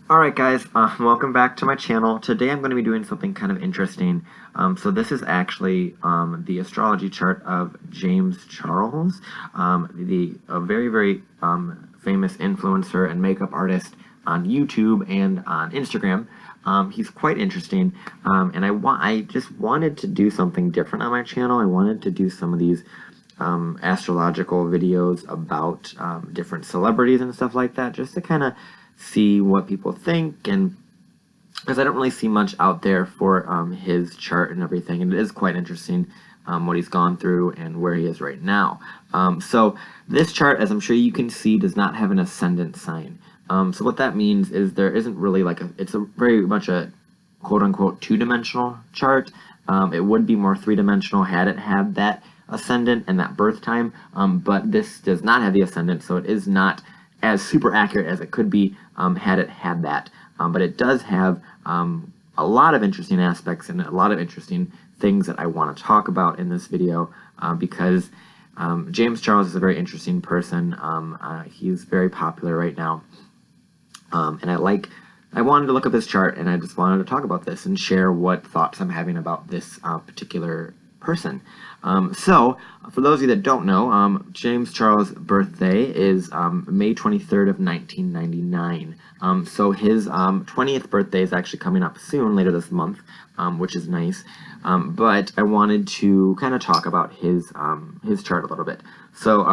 Alright guys, welcome back to my channel. Today I'm going to be doing something kind of interesting. So this is actually the astrology chart of James Charles, a very famous influencer and makeup artist on YouTube and on Instagram. He's quite interesting, and I just wanted to do something different on my channel. I wanted to do some of these astrological videos about different celebrities and stuff like that, just to kind of see what people think, and because I don't really see much out there for his chart and everything, and it is quite interesting what he's gone through and where he is right now. So this chart, as I'm sure you can see, does not have an ascendant sign. So what that means is there isn't really it's very much a quote-unquote two-dimensional chart. It would be more three-dimensional had it had that ascendant and that birth time, but this does not have the ascendant, so it is not as super accurate as it could be had it had that. But it does have a lot of interesting aspects and a lot of interesting things that I want to talk about in this video, because James Charles is a very interesting person. He's very popular right now, and I wanted to look up his chart, and I just wanted to talk about this and share what thoughts I'm having about this particular person. So, for those of you that don't know, James Charles' birthday is May 23rd of 1999. So his 20th birthday is actually coming up soon, later this month, which is nice. But I wanted to kind of talk about his chart a little bit. So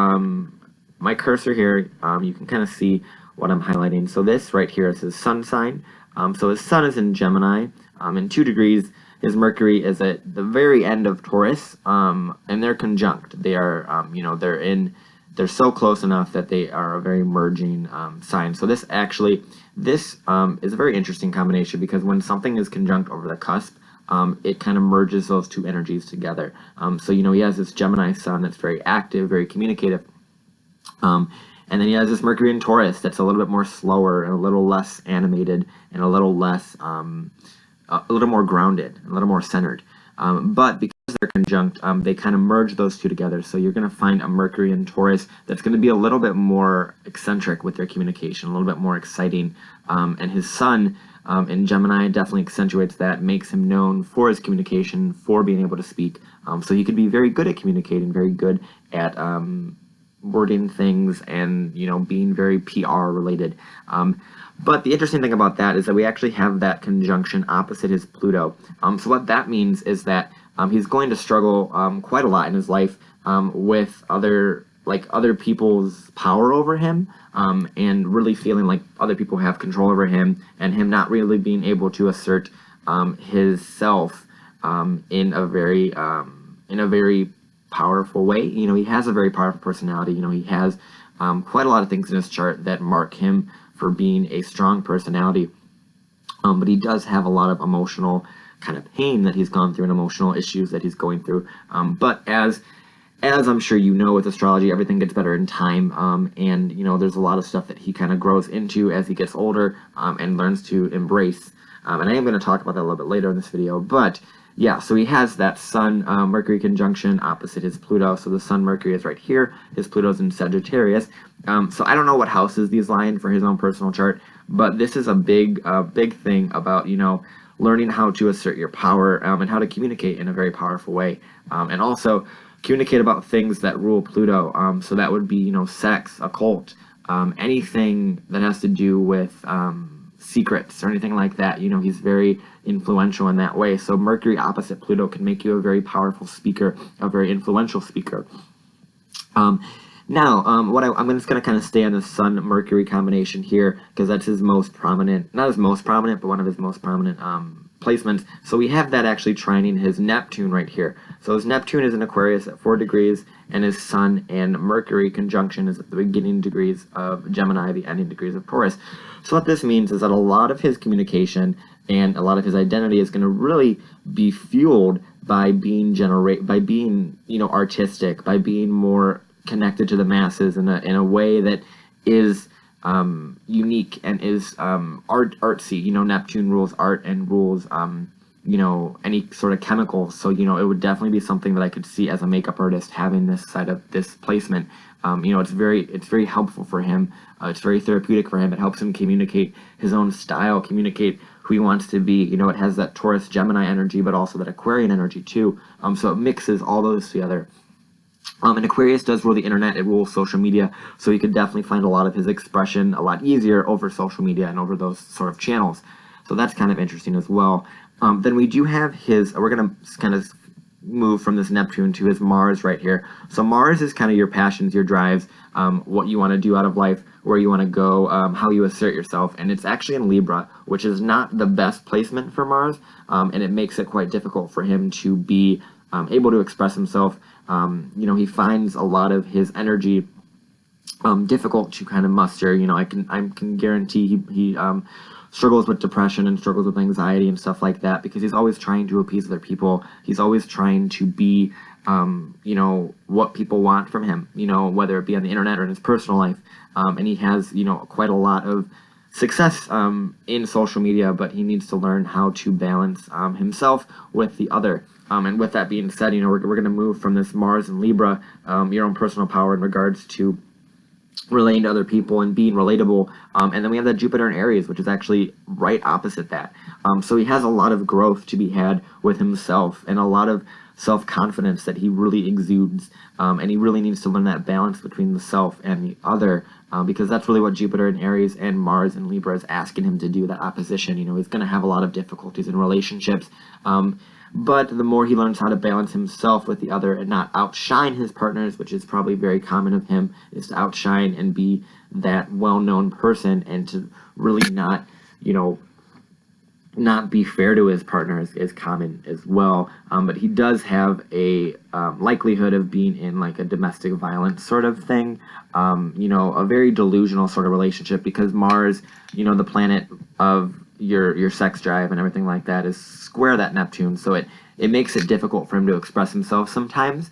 my cursor here, you can kind of see what I'm highlighting. So this right here is his sun sign. So his sun is in Gemini, in 2 degrees. His Mercury is at the very end of Taurus, and they're conjunct. They are, they're so close enough that they are a very merging sign. So this is a very interesting combination, because when something is conjunct over the cusp, it kind of merges those two energies together. So he has this Gemini sun that's very active, very communicative, and then he has this Mercury in Taurus that's a little bit more slower and a little less animated and a little less a little more grounded, a little more centered. But because they're conjunct, they kind of merge those two together. So you're going to find a Mercury in Taurus that's going to be a little bit more eccentric with their communication, a little bit more exciting. And his sun in Gemini definitely accentuates that, makes him known for his communication, for being able to speak. So he could be very good at communicating, very good at wording things, and being very PR related. But the interesting thing about that is that we actually have that conjunction opposite his Pluto. So what that means is that he's going to struggle quite a lot in his life with other people's power over him, and really feeling like other people have control over him, and him not really being able to assert his self in a very powerful way. He has a very powerful personality. He has quite a lot of things in his chart that mark him for being a strong personality, but he does have a lot of emotional kind of pain that he's gone through and emotional issues that he's going through. But as I'm sure with astrology, everything gets better in time, and there's a lot of stuff that he kind of grows into as he gets older and learns to embrace. And I am going to talk about that a little bit later in this video, but yeah, so he has that Sun Mercury conjunction opposite his Pluto. So the Sun Mercury is right here. His Pluto's in Sagittarius. So I don't know what houses these lie in for his own personal chart, but this is a big thing about learning how to assert your power, and how to communicate in a very powerful way, and also communicate about things that rule Pluto. So that would be sex, occult, anything that has to do with secrets or anything like that. He's very influential in that way. So Mercury opposite Pluto can make you a very powerful speaker, a very influential speaker. Now, I'm just going to kind of stay on the Sun-Mercury combination here, because that's his most prominent, not his most prominent, but one of his most prominent placements. So we have that actually trining his Neptune right here. So his Neptune is in Aquarius at 4 degrees, and his Sun and Mercury conjunction is at the beginning degrees of Gemini, the ending degrees of Taurus. So what this means is that a lot of his communication and a lot of his identity is going to really be fueled by being artistic, by being more connected to the masses in a way that is unique and is artsy. Neptune rules art and rules you know, any sort of chemicals. So, you know, it would definitely be something that I could see as a makeup artist having this side of this placement. You know, it's very helpful for him. It's very therapeutic for him. It helps him communicate his own style, communicate who he wants to be. You know, it has that Taurus Gemini energy, but also that Aquarian energy too. So it mixes all those together. And Aquarius does rule the internet, it rules social media, so he could definitely find a lot of his expression a lot easier over social media and over those sort of channels. So that's kind of interesting as well. Then we do have his, we're going to kind of move from this Neptune to his Mars right here. So Mars is kind of your passions, your drives, what you want to do out of life, where you want to go, how you assert yourself, and it's actually in Libra, which is not the best placement for Mars, and it makes it quite difficult for him to be able to express himself. You know, he finds a lot of his energy difficult to kind of muster. You know, I can guarantee he struggles with depression and struggles with anxiety and stuff like that, because he's always trying to appease other people. He's always trying to be, you know, what people want from him, you know, whether it be on the internet or in his personal life. And he has, you know, quite a lot of success in social media, but he needs to learn how to balance himself with the other. And with that being said, you know, we're going to move from this Mars and Libra, your own personal power in regards to relating to other people and being relatable, and then we have that Jupiter in Aries, which is actually right opposite that. So he has a lot of growth to be had with himself and a lot of self-confidence that he really exudes, and he really needs to learn that balance between the self and the other, because that's really what Jupiter in Aries and Mars in Libra is asking him to do, that opposition. You know, he's going to have a lot of difficulties in relationships, but the more he learns how to balance himself with the other and not outshine his partners, which is probably very common of him, is to outshine and be that well-known person, and to really not, you know, not be fair to his partners is common as well. But he does have a likelihood of being in like a domestic violence sort of thing, you know, a very delusional sort of relationship, because Mars, you know, the planet of your sex drive and everything like that, is square that Neptune, so it makes it difficult for him to express himself sometimes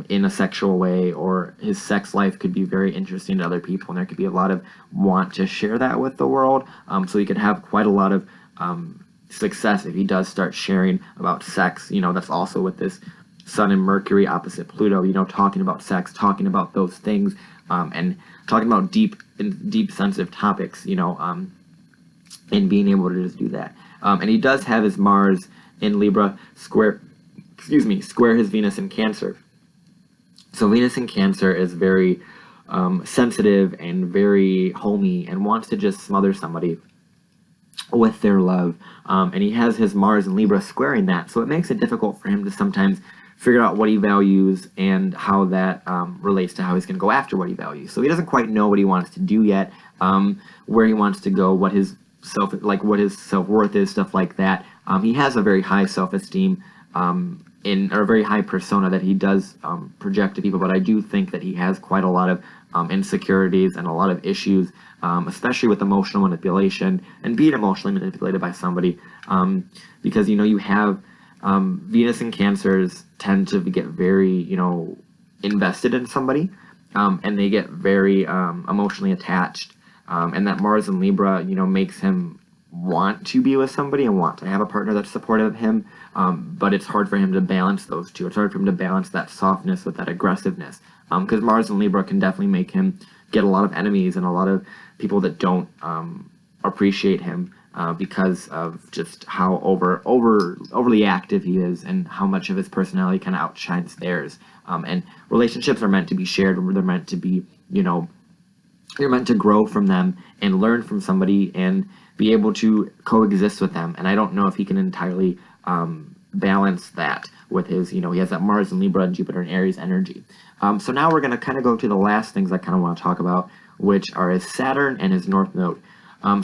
in a sexual way, or his sex life could be very interesting to other people, and there could be a lot of want to share that with the world, so he could have quite a lot of success if he does start sharing about sex. You know, that's also with this Sun and Mercury opposite Pluto, you know, talking about sex, talking about those things, and talking about deep sensitive topics, you know, and being able to just do that. And he does have his Mars in Libra square his Venus in Cancer. So Venus in Cancer is very sensitive and very homey and wants to just smother somebody with their love. And he has his Mars in Libra squaring that, so it makes it difficult for him to sometimes figure out what he values and how that relates to how he's going to go after what he values. So he doesn't quite know what he wants to do yet, where he wants to go, what his self-worth is, stuff like that. He has a very high self-esteem or a very high persona that he does project to people, but I do think that he has quite a lot of insecurities and a lot of issues, especially with emotional manipulation and being emotionally manipulated by somebody, because, you know, you have Venus and Cancers tend to get very, you know, invested in somebody, and they get very emotionally attached. And that Mars in Libra, you know, makes him want to be with somebody and want to have a partner that's supportive of him, but it's hard for him to balance those two. It's hard for him to balance that softness with that aggressiveness, because Mars in Libra can definitely make him get a lot of enemies and a lot of people that don't appreciate him, because of just how overly active he is and how much of his personality kind of outshines theirs. And relationships are meant to be shared, they're meant to be, you know, you're meant to grow from them and learn from somebody and be able to coexist with them. And I don't know if he can entirely balance that with his, you know, he has that Mars in Libra and Jupiter in Aries energy. So now we're going to kind of go to the last things I kind of want to talk about, which are his Saturn and his North Node.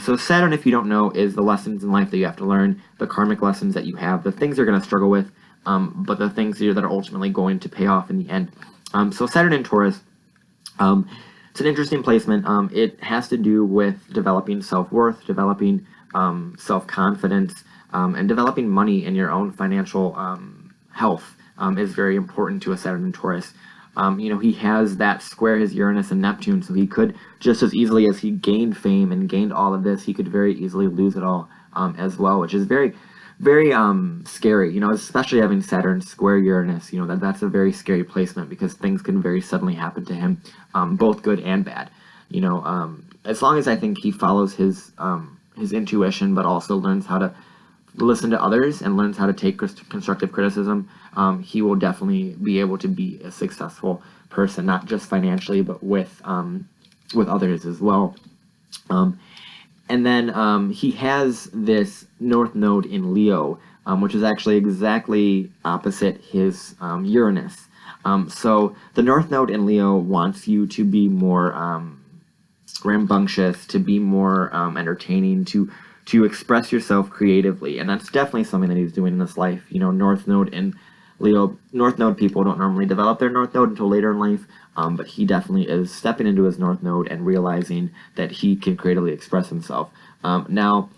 So Saturn, if you don't know, is the lessons in life that you have to learn, the karmic lessons that you have, the things you're going to struggle with, but the things that are ultimately going to pay off in the end. So Saturn in Taurus, it's an interesting placement. It has to do with developing self-worth, developing self-confidence, and developing money in your own financial health is very important to a Saturn in Taurus. You know, he has that square his Uranus and Neptune, so he could, just as easily as he gained fame and gained all of this, he could very easily lose it all as well, which is very, very scary, especially having Saturn square Uranus. That's a very scary placement because things can very suddenly happen to him, both good and bad. As long as I think he follows his intuition, but also learns how to listen to others and learns how to take constructive criticism, he will definitely be able to be a successful person, not just financially, but with others as well. And then he has this North Node in Leo, which is actually exactly opposite his Uranus. So the North Node in Leo wants you to be more rambunctious, to be more entertaining, to express yourself creatively, and that's definitely something that he's doing in his life. North Node in Leo, North Node people don't normally develop their North Node until later in life, but he definitely is stepping into his North Node and realizing that he can creatively express himself. Now,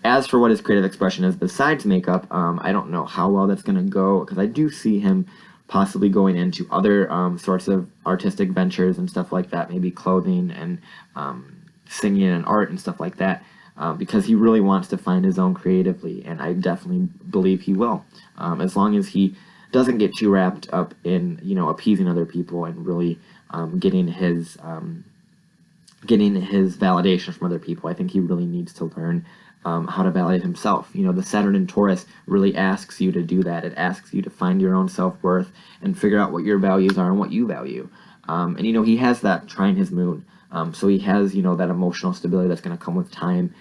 as for what his creative expression is besides makeup, I don't know how well that's going to go, because I do see him possibly going into other sorts of artistic ventures and stuff like that, maybe clothing and singing and art and stuff like that, because he really wants to find his own creatively, and I definitely believe he will, as long as he doesn't get too wrapped up in appeasing other people and really getting his validation from other people. I think he really needs to learn how to validate himself. The Saturn in Taurus really asks you to do that. It asks you to find your own self-worth and figure out what your values are and what you value. And he has that trine his moon. So he has, that emotional stability that's going to come with time.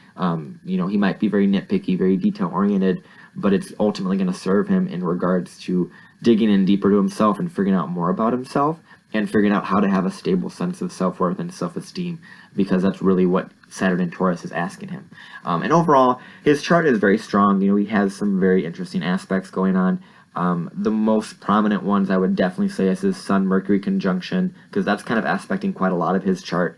He might be very nitpicky, very detail-oriented, but it's ultimately going to serve him in regards to digging in deeper to himself and figuring out more about himself and figuring out how to have a stable sense of self-worth and self-esteem, because that's really what Saturn in Taurus is asking him. And overall, his chart is very strong. He has some very interesting aspects going on. The most prominent ones I would definitely say is his Sun-Mercury conjunction, because that's kind of aspecting quite a lot of his chart.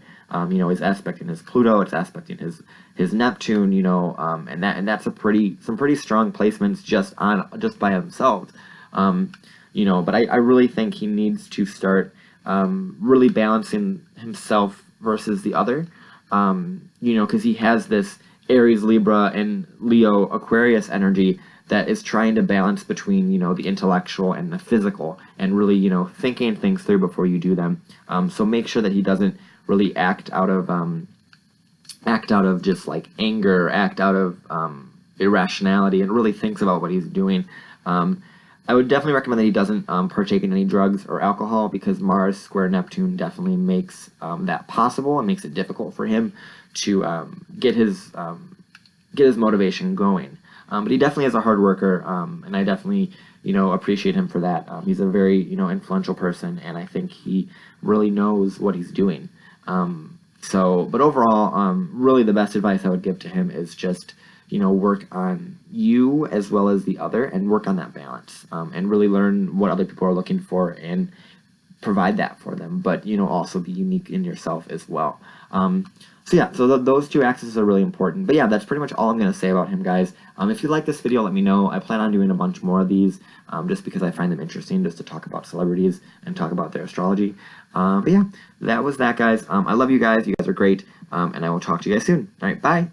He's aspecting his Pluto, it's aspecting his Neptune, and that's some pretty strong placements just by themselves. But I really think he needs to start really balancing himself versus the other, because he has this Aries, Libra, and Leo, Aquarius energy that is trying to balance between, the intellectual and the physical, and really, thinking things through before you do them. So make sure that he doesn't really act out of just like anger, act out of irrationality, and really thinks about what he's doing. I would definitely recommend that he doesn't partake in any drugs or alcohol, because Mars square Neptune definitely makes that possible and makes it difficult for him to get his motivation going. But he definitely is a hard worker, and I definitely appreciate him for that. He's a very influential person, and I think he really knows what he's doing. But overall, really the best advice I would give to him is just work on you as well as the other, and work on that balance, and really learn what other people are looking for and provide that for them, but also be unique in yourself as well. So those two axes are really important. But yeah, that's pretty much all I'm going to say about him, guys. If you like this video, let me know. I plan on doing a bunch more of these, just because I find them interesting, just to talk about celebrities and talk about their astrology. But yeah, that was that, guys. I love you guys. You guys are great, and I will talk to you guys soon. All right, bye.